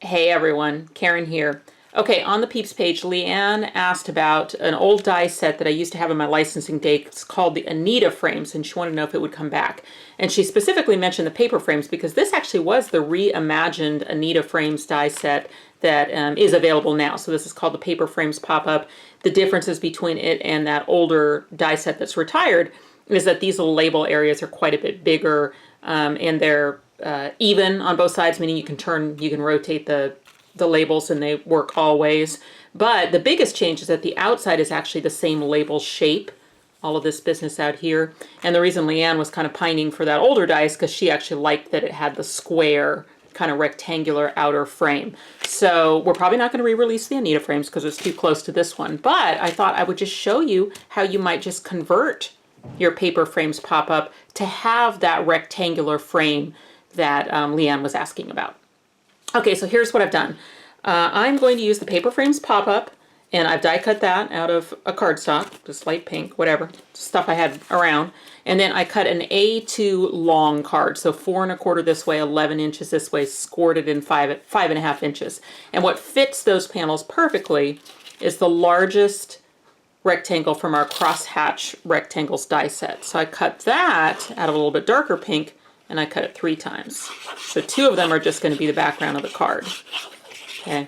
Hey everyone, Karen here. Okay, on the Peeps page, Leanne asked about an old die set that I used to have in my licensing day. It's called the Anita frames, and she wanted to know if it would come back. And she specifically mentioned the paper frames because this actually was the reimagined Anita frames die set that is available now. So this is called the paper frames pop-up. The differences between it and that older die set that's retired is that these little label areas are quite a bit bigger, and they're even on both sides, meaning you can rotate the labels and they work all ways. But the biggest change is that the outside is actually the same label shape, all of this business out here. And the reason Leanne was kind of pining for that older die is because she actually liked that it had the square, kind of rectangular outer frame. So we're probably not going to re-release the Anita frames because it's too close to this one. But I thought I would just show you how you might just convert your paper frames pop-up to have that rectangular frame that Leanne was asking about. Okay, so here's what I've done. I'm going to use the paper frames pop-up, and I've die cut that out of a cardstock, just light pink, whatever, stuff I had around. And then I cut an A2 long card, so 4 1/4 this way, 11 inches this way, scored it in 5.5 inches. And what fits those panels perfectly is the largest rectangle from our Crosshatch Rectangles die set. So I cut that out of a little bit darker pink, and I cut it 3 times. So 2 of them are just going to be the background of the card. Okay.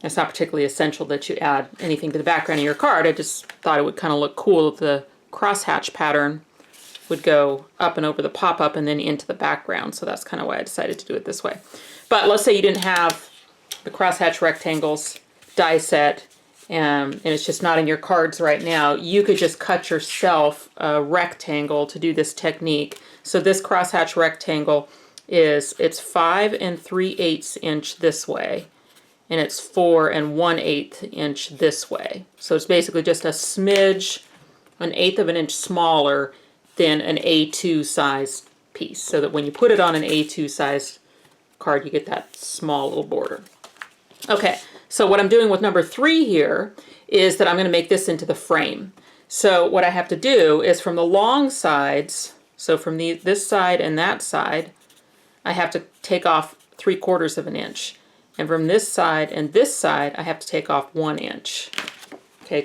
It's not particularly essential that you add anything to the background of your card. I just thought it would kind of look cool if the crosshatch pattern would go up and over the pop-up and then into the background. So that's kind of why I decided to do it this way. But let's say you didn't have the Crosshatch Rectangles die set, and it's just not in your cards right now. You could just cut yourself a rectangle to do this technique. So this Crosshatch Rectangle it's 5 3/8 inch this way, and it's 4 1/8 inch this way. So it's basically just a smidge, 1/8 of an inch smaller than an A2 size piece. So that when you put it on an A2 size card, you get that small little border. Okay, so what I'm doing with number 3 here is that I'm going to make this into the frame. So what I have to do is from the long sides, so from this side and that side, I have to take off 3/4 of an inch. And from this side and this side, I have to take off 1 inch. Okay,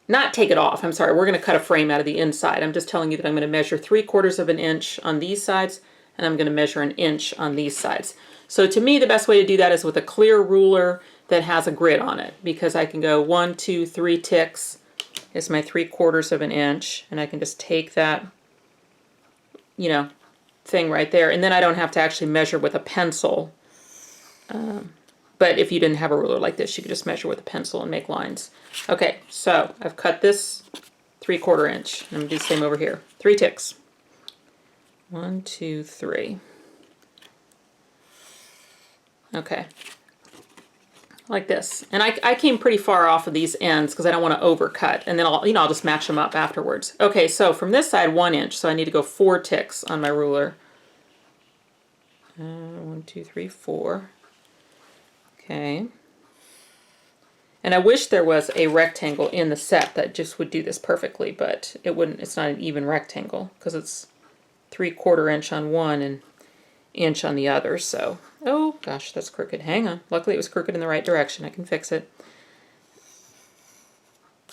not take it off, I'm sorry, we're going to cut a frame out of the inside. I'm just telling you that I'm going to measure 3/4 of an inch on these sides, and I'm going to measure 1 inch on these sides. So to me, the best way to do that is with a clear ruler that has a grid on it, because I can go 1, 2, 3 ticks is my 3/4 of an inch, and I can just take that, thing right there, and then I don't have to actually measure with a pencil. But if you didn't have a ruler like this, you could just measure with a pencil and make lines. Okay, so I've cut this 3/4 inch. I'm going to do the same over here. 3 ticks. 1, 2, 3. Okay. Like this. And I came pretty far off of these ends because I don't want to overcut. And then I'll just match them up afterwards. Okay, so from this side, 1 inch. So I need to go 4 ticks on my ruler. 1, 2, 3, 4. Okay. And I wish there was a rectangle in the set that just would do this perfectly, but it wouldn't. It's not an even rectangle because it's 3/4 inch on one and inch on the other. So, oh gosh, that's crooked. Hang on. Luckily it was crooked in the right direction. I can fix it.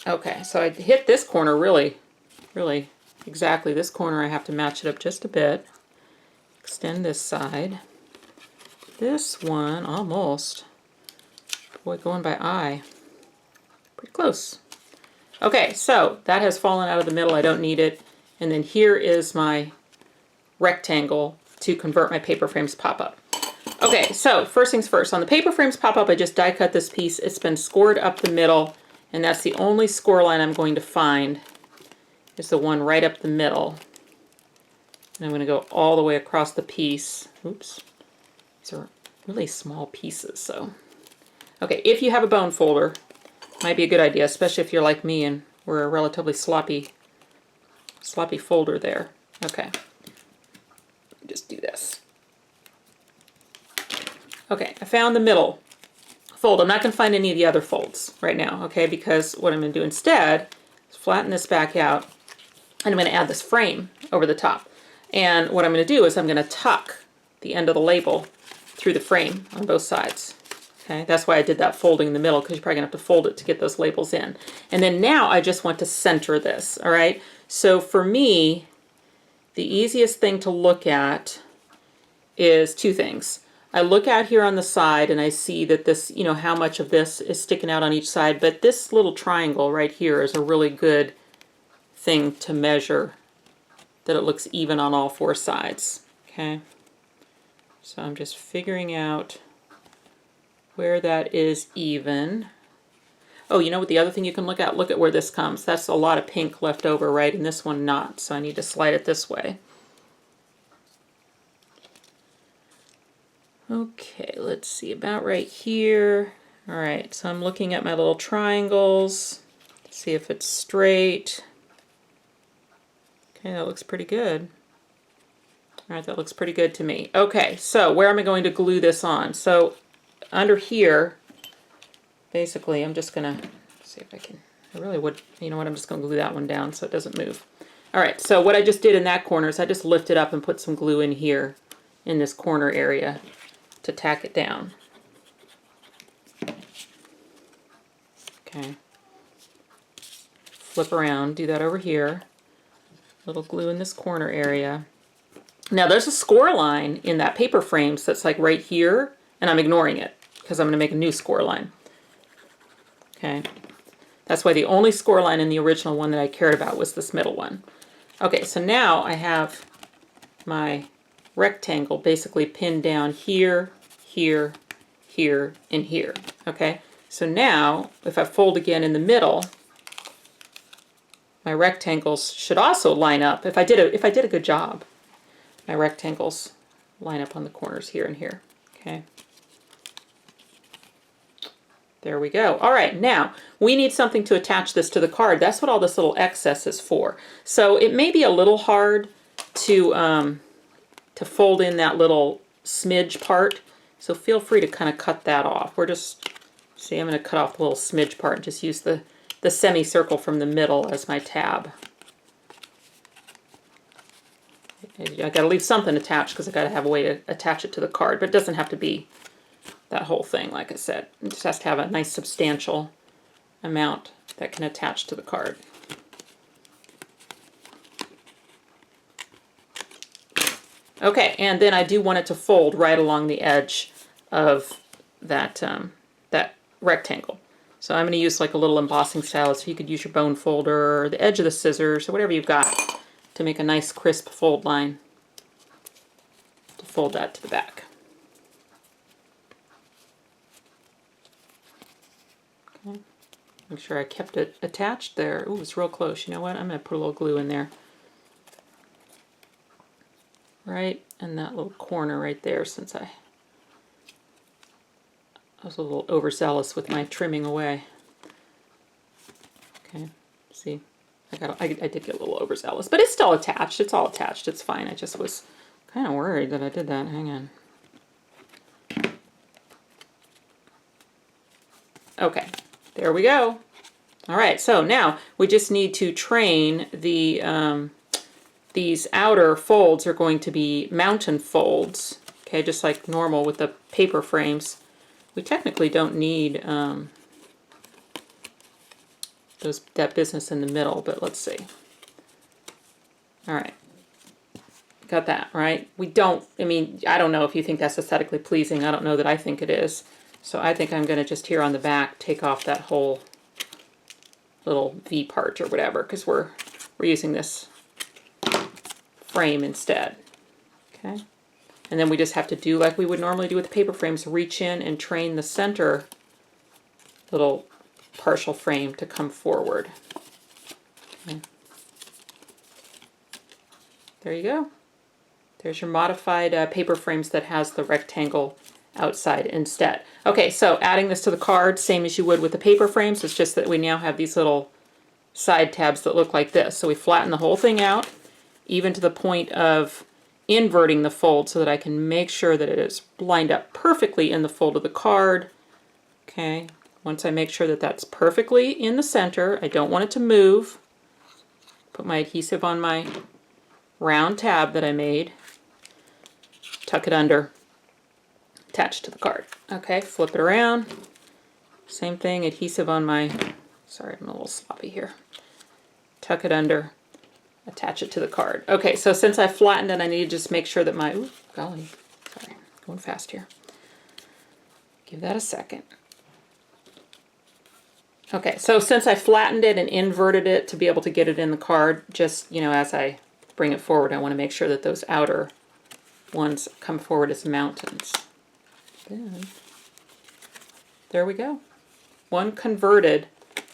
Okay, so I hit this corner really exactly. This corner I have to match it up just a bit. Extend this side. This one, almost. Boy, going by eye. Pretty close. Okay, so that has fallen out of the middle. I don't need it. And then here is my rectangle to convert my paper frames pop-up. Okay, so first things first. On the paper frames pop-up, I just die cut this piece. It's been scored up the middle, and that's the only score line I'm going to find is the one right up the middle. And I'm going to go all the way across the piece. Oops. These are really small pieces, so. Okay, if you have a bone folder, might be a good idea, especially if you're like me and we're a relatively sloppy folder there. Okay. Just do this. Okay, I found the middle fold. I'm not going to find any of the other folds right now, okay, because what I'm going to do instead is flatten this back out, and I'm going to add this frame over the top. And what I'm going to do is I'm going to tuck the end of the label through the frame on both sides. Okay, that's why I did that folding in the middle, because you're probably gonna have to fold it to get those labels in. And then now I just want to center this, all right? So for me, the easiest thing to look at is two things. I look out here on the side and I see that this, you know, how much of this is sticking out on each side, but this little triangle right here is a really good thing to measure that it looks even on all four sides, okay? So I'm just figuring out where that is even. Oh, you know what the other thing you can look at? Look at where this comes. That's a lot of pink left over, right? And this one not, so I need to slide it this way. Okay, let's see, about right here. All right, so I'm looking at my little triangles, see if it's straight. Okay, that looks pretty good. All right, that looks pretty good to me. Okay, so where am I going to glue this on? So under here, basically, I'm just gonna see if I can, I really would, you know what, I'm just gonna glue that one down so it doesn't move. All right, so what I just did in that corner is I just lifted up and put some glue in here in this corner area to tack it down. Okay. Flip around, do that over here. Little glue in this corner area. Now there's a score line in that paper frame, so that's like right here, and I'm ignoring it because I'm going to make a new score line. Okay. That's why the only score line in the original one that I cared about was this middle one. Okay, so now I have my rectangle basically pinned down here, here, here, and here. Okay, so now if I fold again in the middle, my rectangles should also line up. If I did a good job, my rectangles line up on the corners here and here. Okay, there we go. All right, now we need something to attach this to the card. That's what all this little excess is for. So it may be a little hard to fold in that little smidge part. So feel free to kind of cut that off. We're just, see, I'm going to cut off the little smidge part and just use the semicircle from the middle as my tab. I got to leave something attached because I got to have a way to attach it to the card, but it doesn't have to be that whole thing, like I said. It just has to have a nice substantial amount that can attach to the card. Okay, and then I do want it to fold right along the edge of that, that rectangle. So I'm going to use like a little embossing stylus. So you could use your bone folder or the edge of the scissors or whatever you've got to make a nice crisp fold line to fold that to the back. Okay. Make sure I kept it attached there. Ooh, it's real close. You know what? I'm going to put a little glue in there. Right in that little corner right there, since I was a little overzealous with my trimming away. Okay, see, I did get a little overzealous, but it's still attached. It's all attached. It's fine. I just was kind of worried that I did that. Hang on. Okay, there we go. All right, so now we just need to train the these outer folds are going to be mountain folds, okay, just like normal with the paper frames. We technically don't need that business in the middle, but let's see. All right, got that, right? We don't, I mean, I don't know if you think that's aesthetically pleasing. I don't know that I think it is. So I think I'm going to just here on the back take off that whole little V part or whatever, because we're using this frame instead. Okay, and then we just have to do like we would normally do with the paper frames, reach in and train the center little partial frame to come forward. Okay. There you go. There's your modified paper frames that has the rectangle outside instead. Okay, so adding this to the card, same as you would with the paper frames, it's just that we now have these little side tabs that look like this. So we flatten the whole thing out, even to the point of inverting the fold so that I can make sure that it is lined up perfectly in the fold of the card. Okay, once I make sure that that's perfectly in the center, I don't want it to move. Put my adhesive on my round tab that I made, tuck it under, attach to the card. Okay, flip it around. Same thing, adhesive on my, sorry, I'm a little sloppy here. Tuck it under, attach it to the card. Okay, so since I flattened it, I need to just make sure that my, ooh, golly, sorry, going fast here. Give that a second. Okay, so since I flattened it and inverted it to be able to get it in the card, just, you know, as I bring it forward, I want to make sure that those outer ones come forward as mountains. Then, there we go. One converted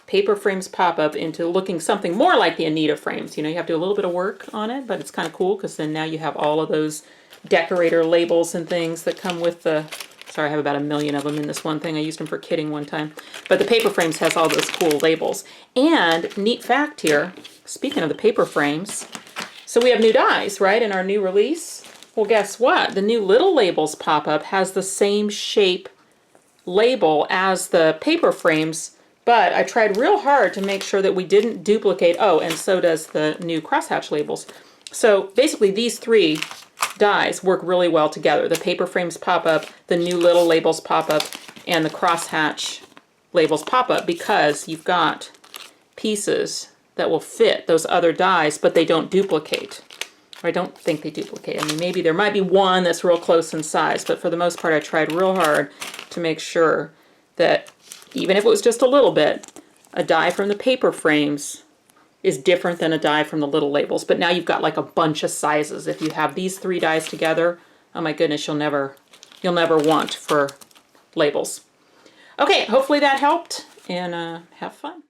paper frames pop-up into looking something more like the Anita frames. You know, you have to do a little bit of work on it, but it's kind of cool because then now you have all of those decorator labels and things that come with the, sorry, I have about 1 million of them in this one thing. I used them for kitting one time. But the paper frames has all those cool labels. And neat fact here, speaking of the paper frames, so we have new dies, right, in our new release. Well, guess what? The new little labels pop-up has the same shape label as the paper frames, but I tried real hard to make sure that we didn't duplicate, oh, and so does the new crosshatch labels. So basically these three dies work really well together. The paper frames pop up, the new little labels pop up, and the crosshatch labels pop up because you've got pieces that will fit those other dies, but they don't duplicate. Or I don't think they duplicate. I mean, maybe there might be one that's real close in size, but for the most part I tried real hard to make sure that even if it was just a little bit, a die from the paper frames is different than a die from the little labels. But now you've got like a bunch of sizes. If you have these three dies together, oh my goodness, you'll never want for labels. Okay, hopefully that helped, and have fun.